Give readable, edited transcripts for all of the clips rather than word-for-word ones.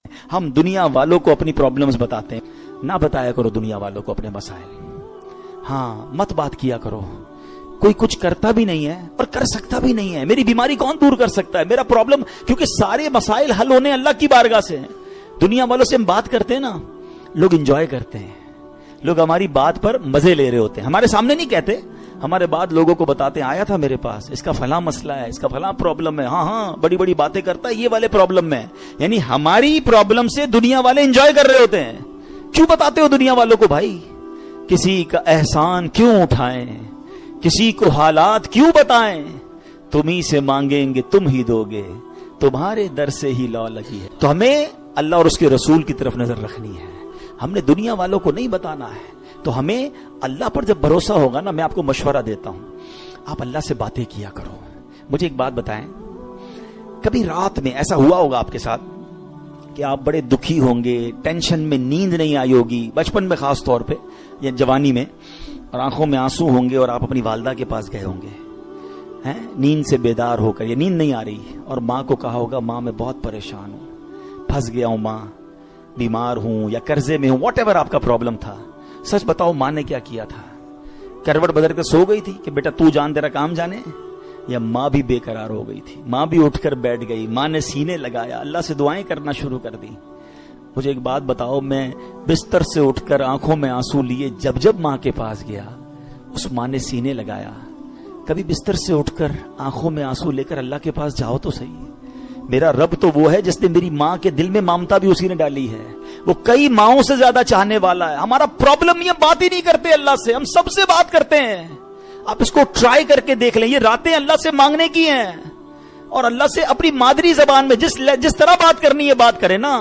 ہم دنیا والوں کو اپنی پرابلمز بتاتے ہیں، نہ بتایا کرو دنیا والوں کو اپنے مسائل. ہاں مت بات کیا کرو. کوئی کچھ کرتا بھی نہیں ہے اور کر سکتا بھی نہیں ہے. میری بیماری کون دور کر سکتا ہے؟ میرا پرابلم، کیونکہ سارے مسائل حل ہونے اللہ کی بارگاہ سے ہیں. دنیا والوں سے ہم بات کرتے ہیں نا، لوگ انجوائے کرتے ہیں، لوگ ہماری بات پر مزے لے رہے ہوتے ہیں. ہمارے سامنے نہیں کہتے، ہمارے بعد لوگوں کو بتاتے ہیں آیا تھا میرے پاس، اس کا فلاں مسئلہ ہے، اس کا فلاں پرابلم ہے. ہاں بڑی بڑی باتیں کرتا ہے یہ والے پرابلم میں. یعنی ہماری پرابلم سے دنیا والے انجوائے کر رہے ہوتے ہیں. کیوں بتاتے ہو دنیا والوں کو بھائی؟ کسی کا احسان کیوں اٹھائیں، کسی کو حالات کیوں بتائیں؟ تم ہی سے مانگیں گے تم ہی دو گے، تمہارے در سے ہی لو لگی ہے. تو ہمیں اللہ اور اس کے رسول کی طرف نظر رکھنی ہے. ہم نے دنیا والوں کو نہیں بتانا ہے. تو ہمیں اللہ پر جب بھروسہ ہوگا نا، میں آپ کو مشورہ دیتا ہوں، آپ اللہ سے باتیں کیا کرو. مجھے ایک بات بتائیں، کبھی رات میں ایسا ہوا ہوگا آپ کے ساتھ کہ آپ بڑے دکھی ہوں گے، ٹینشن میں نیند نہیں آئی ہوگی، بچپن میں خاص طور پہ یا جوانی میں، اور آنکھوں میں آنسو ہوں گے اور آپ اپنی والدہ کے پاس گئے ہوں گے نیند سے بیدار ہو کر، یا نیند نہیں آ رہی، اور ماں کو کہا ہوگا ماں میں بہت پریشان ہوں، پھنس گیا ہوں ماں، بیمار ہوں یا قرضے میں ہوں، واٹ ایور آپ کا پرابلم تھا. سچ بتاؤ ماں نے کیا کیا تھا؟ کروٹ بدل کر سو گئی تھی کہ بیٹا تو جان تیرا کام جانے؟ یا ماں بھی بے قرار ہو گئی تھی، ماں بھی اٹھ کر بیٹھ گئی، ماں نے سینے لگایا، اللہ سے دعائیں کرنا شروع کر دی. مجھے ایک بات بتاؤ، میں بستر سے اٹھ کر آنکھوں میں آنسو لیے جب ماں کے پاس گیا، اس ماں نے سینے لگایا. کبھی بستر سے اٹھ کر آنکھوں میں آنسو لے کر اللہ کے پاس جاؤ تو صحیح. میرا رب تو وہ ہے جس نے میری ماں کے دل میں ممتا بھی اسی نے ڈالی ہے. وہ کئی ماؤں سے زیادہ چاہنے والا ہے. ہمارا پرابلم یہ بات ہی نہیں کرتے اللہ سے، ہم سب سے بات کرتے ہیں. آپ اس کو ٹرائی کر کے دیکھ لیں، یہ راتیں اللہ سے مانگنے کی ہیں، اور اللہ سے اپنی مادری زبان میں جس طرح بات کرنی ہے بات کرے نا.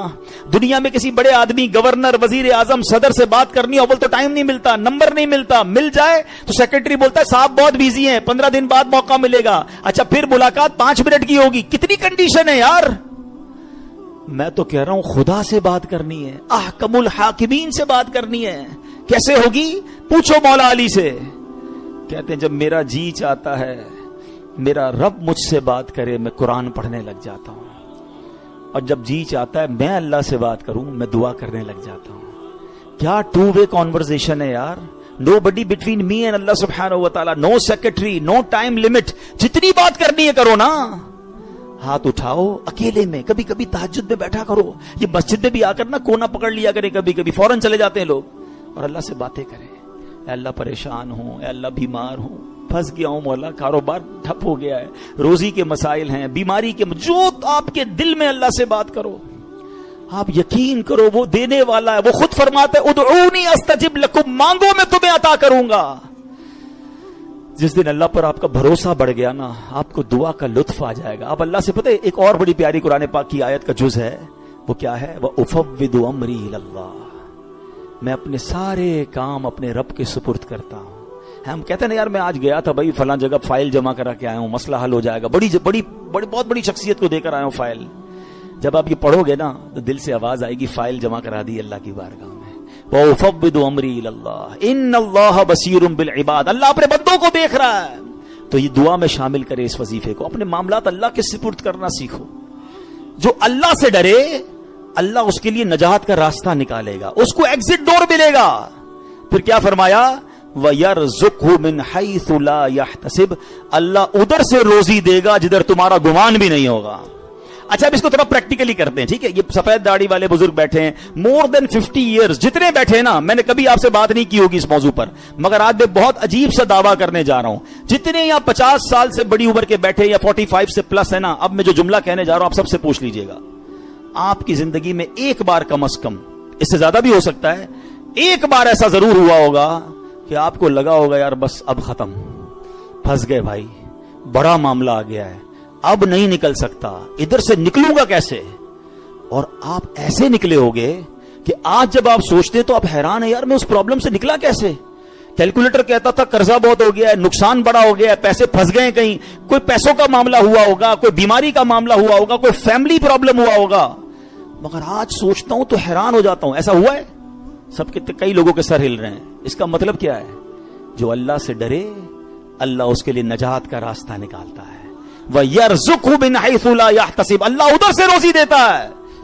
دنیا میں کسی بڑے آدمی، گورنر، وزیر اعظم، صدر سے بات کرنی ہے، اول تو ٹائم نہیں ملتا، نمبر نہیں ملتا، مل جائے تو سیکرٹری بولتا ہے صاحب بہت بیزی ہیں، 15 دن بعد موقع ملے گا. اچھا پھر ملاقات 5 منٹ کی ہوگی. کتنی کنڈیشن ہے یار. میں تو کہہ رہا ہوں خدا سے بات کرنی ہے، احکم الحاکمین سے بات کرنی ہے. کیسے ہوگی؟ پوچھو مولا علی سے. کہتے ہیں جب میرا جی چاہتا ہے میرا رب مجھ سے بات کرے، میں قرآن پڑھنے لگ جاتا ہوں، اور جب جی چاہتا ہے میں اللہ سے بات کروں، میں دعا کرنے لگ جاتا ہوں. کیا ٹو وے کانورزیشن ہے یار. نو بڈی بٹوین می اینڈ اللہ سبحانہ و تعالی، نو سیکرٹری، نو ٹائم لمٹ. جتنی بات کرنی ہے کرو نا. ہاتھ اٹھاؤ اکیلے میں، کبھی کبھی تہجد میں بیٹھا کرو. یہ مسجد میں بھی آ کر نا کونا پکڑ لیا کرے، کبھی کبھی فوراً چلے جاتے ہیں لوگ، اور اللہ سے باتیں کریں. اے اللہ پریشان ہوں، اے اللہ بیمار ہوں، پھنس گیا ہوں مولا، کاروبار ٹھپ ہو گیا ہے، روزی کے مسائل ہیں، بیماری کے، جو آپ کے دل میں اللہ سے بات کرو. آپ یقین کرو وہ دینے والا ہے. وہ خود فرماتا ہے ادعونی استجب لکم، مانگو میں تمہیں عطا کروں گا. جس دن اللہ پر آپ کا بھروسہ بڑھ گیا نا، آپ کو دعا کا لطف آ جائے گا. آپ اللہ سے، پتہ ہے ایک اور بڑی پیاری قرآن پاک کی آیت کا جز ہے، وہ کیا ہے؟ وَأُفَوِّضُ أَمْرِي إِلَى اللَّهِ، میں اپنے سارے کام اپنے رب کے سپرد کرتا ہوں. ہم کہتے ہیں نا یار میں آج گیا تھا بھائی فلاں جگہ، فائل جمع کرا کے آیا ہوں، مسئلہ حل ہو جائے گا، بہت بڑی شخصیت کو دے کر آیا ہوں فائل. جب آپ یہ پڑھو گے نا تو دل سے آواز آئے گی فائل جمع کرا دی اللہ کی بارگاہ میں. وَأُفَوِّضُ أَمْرِي إِلَى اللَّهِ إِنَّ اللَّهَ بَصِيرٌ بِالْعِبَادِ. اللہ اپنے بندوں کو دیکھ رہا ہے. تو یہ دعا میں شامل کرے اس وظیفے کو. اپنے معاملات اللہ کے سپرد کرنا سیکھو. جو اللہ سے ڈرے اللہ اس کے لیے نجات کا راستہ نکالے گا، اس کو ایگزٹ ڈور ملے گا. پھر کیا فرمایا؟ وَيَرْزُقْهُ مِنْ حَيْثُ لَا يَحْتَسِبُ، اللہ ادھر سے روزی دے گا جدھر تمہارا گمان بھی نہیں ہوگا. اچھا اب اس کو تھوڑا پریکٹیکلی کرتے ہیں، ٹھیک ہے؟ یہ سفید داڑھی والے بزرگ بیٹھے ہیں، مور دین 50 ایئرز جتنے بیٹھے ہیں نا، میں نے کبھی آپ سے بات نہیں کی ہوگی اس موضوع پر، مگر آج میں بہت عجیب سا دعویٰ کرنے جا رہا ہوں. جتنے یہاں 50 سال سے بڑی عمر کے بیٹھے یا 45 سے پلس ہے نا، اب میں جو جملہ کہنے جا رہا ہوں آپ سب سے پوچھ لیجئے گا. آپ کی زندگی میں ایک بار کم از کم، اس سے زیادہ بھی ہو سکتا ہے، ایک بار ایسا ضرور ہوا ہوگا کہ آپ کو لگا ہوگا یار بس اب ختم، پھنس گئے بھائی، بڑا معاملہ آ گیا ہے، اب نہیں نکل سکتا، ادھر سے نکلوں گا کیسے؟ اور آپ ایسے نکلے ہوگے کہ آج جب آپ سوچتے تو آپ حیران ہیں یار میں اس پرابلم سے نکلا کیسے. کیلکولیٹر کہتا تھا قرضہ بہت ہو گیا ہے، نقصان بڑا ہو گیا ہے، پیسے پھنس گئے کہیں، کوئی پیسوں کا معاملہ ہوا ہوگا، کوئی بیماری کا معاملہ ہوا ہوگا، کوئی فیملی پرابلم ہوا ہوگا، مگر آج سوچتا ہوں تو حیران ہو جاتا ہوں. ایسا ہوا ہے؟ سب کے کئی لوگوں کے سر ہل رہے ہیں. اس کا مطلب کیا ہے؟ جو اللہ سے ڈرے اللہ اس کے لیے نجات کا راستہ نکالتا ہے. وَيَرْزُقْهُ مِنْ حَيْثُ لَا يَحْتَسِبُ، اللہ ادھر سے روزی دیتا ہے.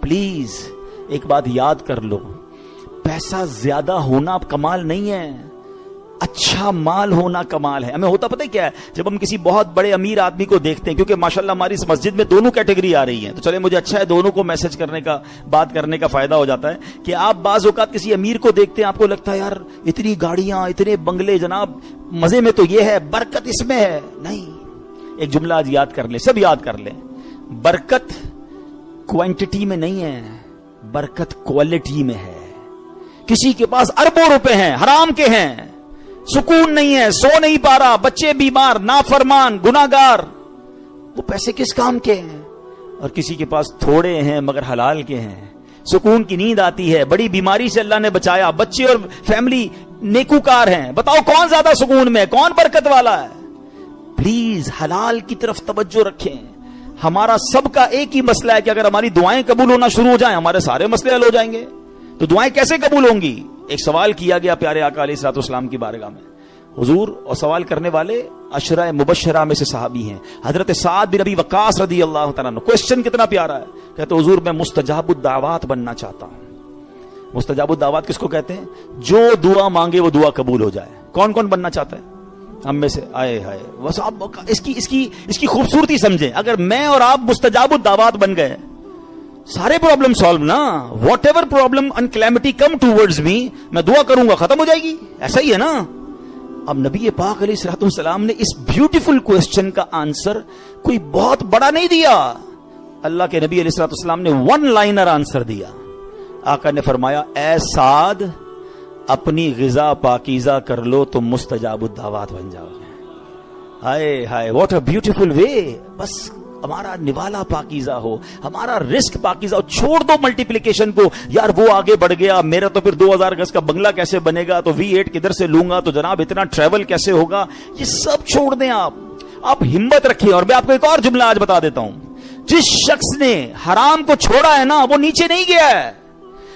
پلیز ایک بات یاد کر لو، پیسہ زیادہ ہونا کمال نہیں ہے، اچھا مال ہونا کمال ہے۔ ہمیں ہوتا پتہ کیا ہے، جب ہم کسی بہت بڑے امیر آدمی کو دیکھتے ہیں، کیونکہ ماشاءاللہ ہماری اس مسجد میں دونوں کیٹیگری آ رہی ہیں، تو چلے مجھے اچھا ہے دونوں کو میسج کرنے کا، بات کرنے کا فائدہ ہو جاتا ہے کہ آپ بعض اوقات کسی امیر کو دیکھتے ہیں، آپ کو لگتا ہے یار اتنی گاڑیاں، اتنے بنگلے، جناب مزے میں تو یہ ہے، برکت اس میں ہے۔ نہیں، ایک جملہ آج یاد کر لیں، سب یاد کر لیں، برکت کوانٹٹی میں نہیں ہے، برکت کوالٹی میں ہے۔ کسی کے پاس اربوں روپے ہیں، حرام کے ہیں، سکون نہیں ہے، سو نہیں پا رہا، بچے بیمار، نافرمان، گناہگار، وہ پیسے کس کام کے ہیں؟ اور کسی کے پاس تھوڑے ہیں مگر حلال کے ہیں، سکون کی نیند آتی ہے، بڑی بیماری سے اللہ نے بچایا، بچے اور فیملی نیکوکار ہیں، بتاؤ کون زیادہ سکون میں، کون برکت والا ہے؟ پلیز حلال کی طرف توجہ رکھیں۔ ہمارا سب کا ایک ہی مسئلہ ہے کہ اگر ہماری دعائیں قبول ہونا شروع ہو جائیں، ہمارے سارے مسئلے حل ہو جائیں گے۔ تو دعائیں کیسے قبول ہوں گی؟ ایک سوال کیا گیا پیارے آقا علیہ الصلوۃ والسلام کی بارگاہ میں، حضور، اور سوال کرنے والے عشرہ مبشرہ میں سے صحابی ہیں، حضرت سعد بن ابی وقاص رضی اللہ تعالیٰ عنہ۔ کوسچن کتنا پیارا ہے، کہتے حضور میں مستجاب الدعوات بننا چاہتا ہوں۔ مستجاب الدعوات کس کو کہتے ہیں؟ جو دعا مانگے وہ دعا قبول ہو جائے۔ کون کون بننا چاہتا ہے ہم میں سے؟ آئے ہائے، بس آپ اس کی خوبصورتی سمجھیں، اگر میں اور آپ مستجاب الدعوات بن گئے، سارے پرابلم سالو نا، whatever problem and calamity come towards me, میں دعا کروں گا ختم ہو جائے گی، ایسا ہی ہے نا۔ اب نبی پاک علیہ الصلوۃ والسلام نے اس بیوٹیفل کوسچن کا آنسر کوئی بہت بڑا نہیں دیا، اللہ کے نبی علیہ الصلوۃ والسلام نے ون لائنر آنسر دیا۔ آقا نے فرمایا، اے سعد، اپنی غذا پاکیزہ کر لو تو مستجاب الدعوات بن جاؤ گے۔ ہائے ہائے، واٹ اے بیوٹیفل وے، بس ہمارا نوالا پاکیزہ ہو، ہمارا رزق پاکیزہ ہو، چھوڑ دو ملٹیپلیکیشن کو، یار وہ آگے بڑھ گیا، میرا تو پھر 2000 گز کا بنگلہ کیسے بنے گا، تو V8 کدھر سے لوں گا، تو جناب اتنا ٹریول کیسے ہوگا، یہ سب چھوڑ دیں آپ ہمت رکھیں۔ اور میں آپ کو ایک اور جملہ آج بتا دیتا ہوں، جس شخص نے حرام کو چھوڑا ہے نا، وہ نیچے نہیں گیا ہے،